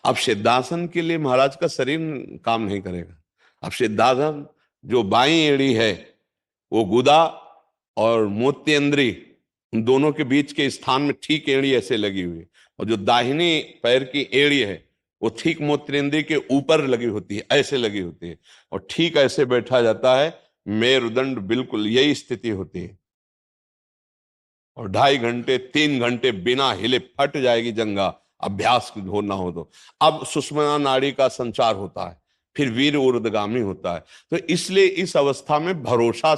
अब सिद्धासन के लिए महाराज का शरीर काम नहीं करेगा। अब सिद्धासन जो बाई एड़ी है वो गुदा और मोत्येंद्री, उन दोनों के बीच के स्थान में ठीक एड़ी ऐसे लगी हुई है, और जो दाहिनी पैर की एड़ी है वो ठीक मोत्रेंद्री के ऊपर लगी होती है, ऐसे लगी होती है, और ठीक ऐसे बैठा जाता है। मेरुदंड बिल्कुल यही स्थिति होती है, और 2.5 घंटे 3 घंटे बिना हिले फट जाएगी जंगा, अभ्यास हो ना हो तो। अब सुषुम्ना नाड़ी का संचार होता है, फिर वीर ऊर्ध्वगामी होता है। तो इसलिए इस अवस्था में भरोसा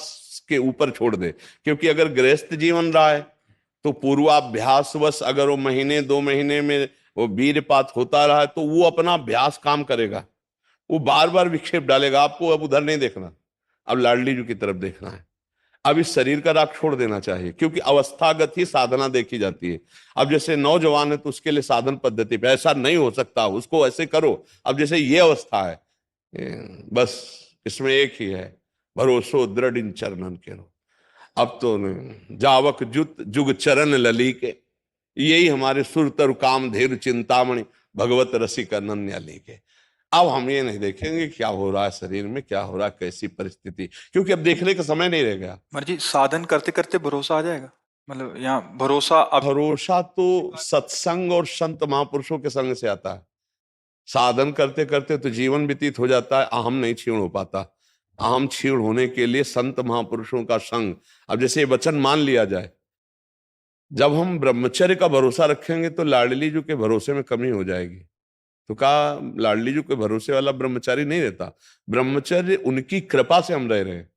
के ऊपर छोड़ दे, क्योंकि अगर गृहस्थ जीवन रहा है तो पूर्वाभ्यासवश अगर वो महीने 2 महीने में वो वीरपात होता रहा है तो वो अपना अभ्यास काम करेगा, वो बार बार विक्षेप डालेगा। आपको अब उधर नहीं देखना, अब लाडली जी की तरफ देखना है। अब इस शरीर का राग छोड़ देना चाहिए, क्योंकि अवस्थागत ही साधना देखी जाती है। अब जैसे नौजवान है तो उसके लिए साधन पद्धति पे ऐसा नहीं हो सकता, उसको ऐसे करो। अब जैसे ये अवस्था है, बस इसमें एक ही है, भरोसो दृढ़ इन चरणन के रो। अब तो जावक जुत जुग चरण लली के, यही हमारे सुर तरु काम धीर चिंतामणि भगवत रसिक अनन्या के। अब हम ये नहीं देखेंगे क्या हो रहा है शरीर में, क्या हो रहा है, कैसी परिस्थिति, क्योंकि अब देखने का समय नहीं रह गया। जी साधन करते करते भरोसा आ जाएगा, मतलब यहाँ भरोसा अब। भरोसा तो सत्संग और संत महापुरुषों के संग से आता है। साधन करते करते तो जीवन व्यतीत हो जाता है, अहम नहीं क्षीण हो पाता। अहम क्षीण होने के लिए संत महापुरुषों का संग। अब जैसे ये वचन मान लिया जाए, जब हम ब्रह्मचर्य का भरोसा रखेंगे तो लाडली जी के भरोसे में कमी हो जाएगी। तो कहा लाडली जी के भरोसे वाला ब्रह्मचारी नहीं रहता, ब्रह्मचर्य उनकी कृपा से हम रह रहे हैं,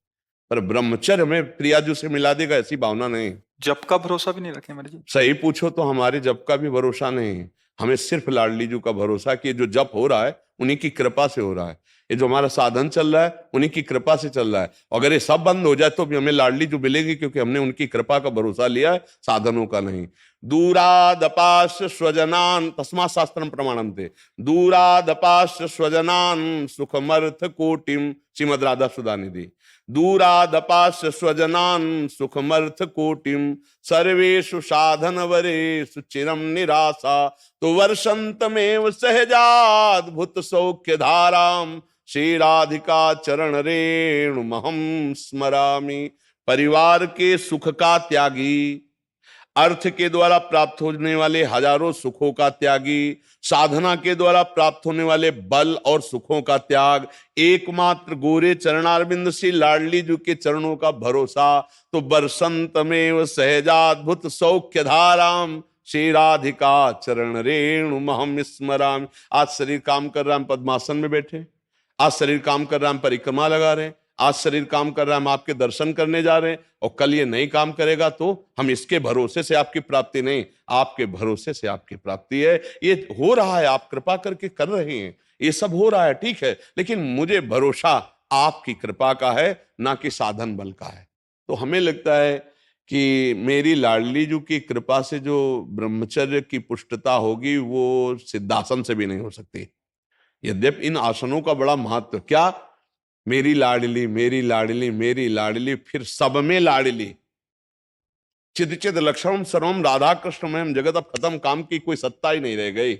पर ब्रह्मचर्य हमें प्रियाजू से मिला देगा ऐसी भावना नहीं। जब का भरोसा भी नहीं रखे मेरे जी। सही पूछो तो हमारे जप का भी भरोसा नहीं है, हमें सिर्फ लाडली जी का भरोसा कि जो जप हो रहा है उन्हीं की कृपा से हो रहा है, ये जो हमारा साधन चल रहा है उन्हीं की कृपा से चल रहा है। अगर ये सब बंद हो जाए तो भी हमें लाडली जो मिलेगी, क्योंकि हमने उनकी कृपा का भरोसा लिया है, साधनों का नहीं। दूरादपाश स्वजनान तस्मात् शास्त्रम प्रमाणम थे, दूरादपाश स्वजनान सुखमर्थ कोटिम, श्रीमद राधा सुधा निधि। दूरादपाश स्वजनान सुखमर्थ कोटिम, सर्वेषु साधन वरेषु चिरम निराशा, तो वर्षंतमेव सहजाद्भुत सौख्य धाराम, श्री राधिका चरण रेणु महम स्मरामि। परिवार के सुख का त्यागी, अर्थ के द्वारा प्राप्त होने वाले हजारों सुखों का त्यागी, साधना के द्वारा प्राप्त होने वाले बल और सुखों का त्याग, एकमात्र गोरे चरणारविंद श्री लाडली जी के चरणों का भरोसा, तो बरसंतमेव सहजाद्भुत सौख्य धाराम, श्री राधिका चरण रेणु महम स्मरामि। आज शरीर काम कर रहा है, हम पद्मासन में बैठे, आज शरीर काम कर रहा है, हम परिक्रमा लगा रहे हैं, आज शरीर काम कर रहा है, हम आपके दर्शन करने जा रहे हैं, और कल ये नहीं काम करेगा तो हम इसके भरोसे से आपकी प्राप्ति नहीं, आपके भरोसे से आपकी प्राप्ति है। ये हो रहा है, आप कृपा करके कर रहे हैं, ये सब हो रहा है, ठीक है, लेकिन मुझे भरोसा आपकी कृपा का है, ना कि साधन बल का है। तो हमें लगता है कि मेरी लाडली जी की कृपा से जो ब्रह्मचर्य की पुष्टता होगी वो सिद्धासन से भी नहीं हो सकती। यद्यपि इन आसनों का बड़ा महत्व, क्या मेरी लाडली मेरी लाडली मेरी लाडली, फिर सब में लाडली, चिद चिद लक्षणम सर्वम राधा कृष्ण में जगत, अब खत्म, काम की कोई सत्ता ही नहीं रह गई।